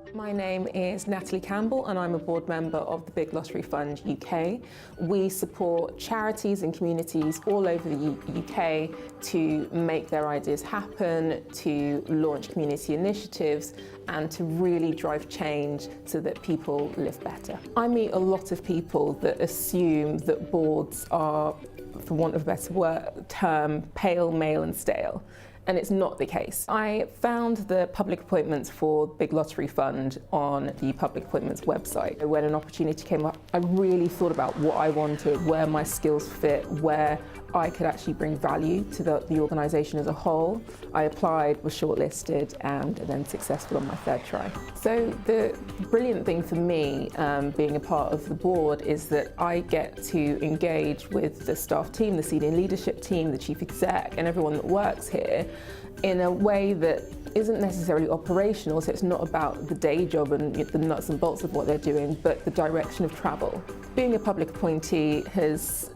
My name is Natalie Campbell and I'm a board member of the Big Lottery Fund UK. We support charities and communities all over the UK to make their ideas happen, to launch community initiatives and to really drive change so that people live better. I meet a lot of people that assume that boards are, for want of a better term, pale, male and stale. And it's not the case. I found the public appointments for Big Lottery Fund on the public appointments website. When an opportunity came up, I really thought about what I wanted, where my skills fit, where I could actually bring value to the organisation as a whole. I applied, was shortlisted and then successful on my third try. So the brilliant thing for me being a part of the board is that I get to engage with the staff team, the senior leadership team, the chief exec and everyone that works here in a way that isn't necessarily operational, so it's not about the day job and the nuts and bolts of what they're doing, but the direction of travel. Being a public appointee has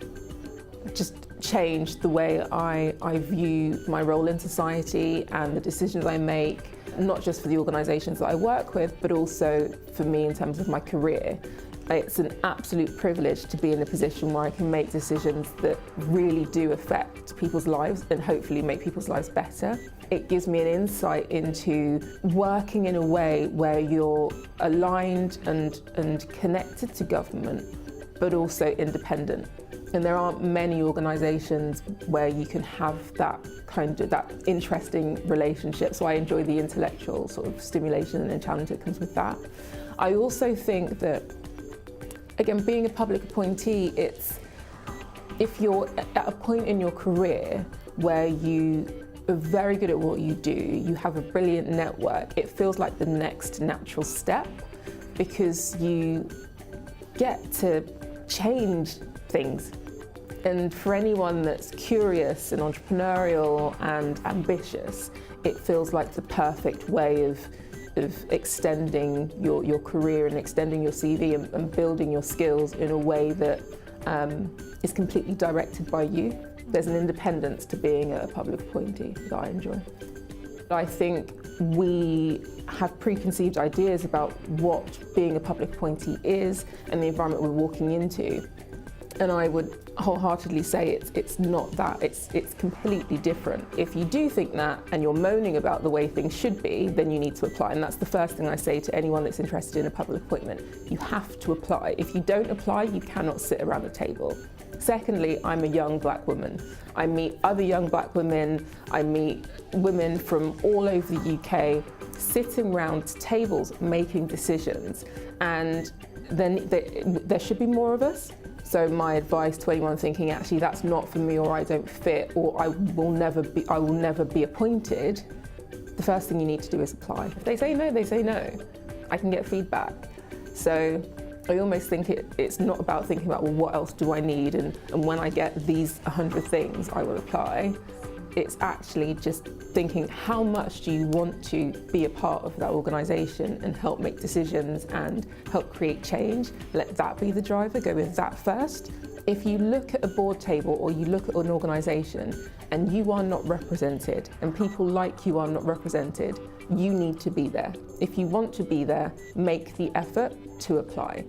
just changed the way I view my role in society and the decisions I make, not just for the organisations that I work with, but also for me in terms of my career. It's an absolute privilege to be in a position where I can make decisions that really do affect people's lives and hopefully make people's lives better. It gives me an insight into working in a way where you're aligned and connected to government, but also independent. And there aren't many organisations where you can have that interesting relationship. So I enjoy the intellectual sort of stimulation and challenge that comes with that. I also think that, again, being a public appointee, if you're at a point in your career where you are very good at what you do, you have a brilliant network, it feels like the next natural step because you get to change things. And for anyone that's curious and entrepreneurial and ambitious, it feels like the perfect way of extending your career and extending your CV and building your skills in a way that is completely directed by you. There's an independence to being a public appointee that I enjoy. I think we have preconceived ideas about what being a public appointee is and the environment we're walking into. And I would wholeheartedly say it's not that, it's completely different. If you do think that and you're moaning about the way things should be, then you need to apply. And that's the first thing I say to anyone that's interested in a public appointment. You have to apply. If you don't apply, you cannot sit around the table. Secondly, I'm a young black woman. I meet other young black women, I meet women from all over the UK sitting around tables making decisions, and then there should be more of us. So my advice to anyone thinking, actually that's not for me or I don't fit or I will never be appointed, the first thing you need to do is apply. If they say no, they say no. I can get feedback. So I almost think it's not about thinking about, well, what else do I need? And when I get these 100 things, I will apply. It's actually just thinking, how much do you want to be a part of that organisation and help make decisions and help create change? Let that be the driver, go with that first. If you look at a board table or you look at an organisation and you are not represented and people like you are not represented, you need to be there. If you want to be there, make the effort to apply.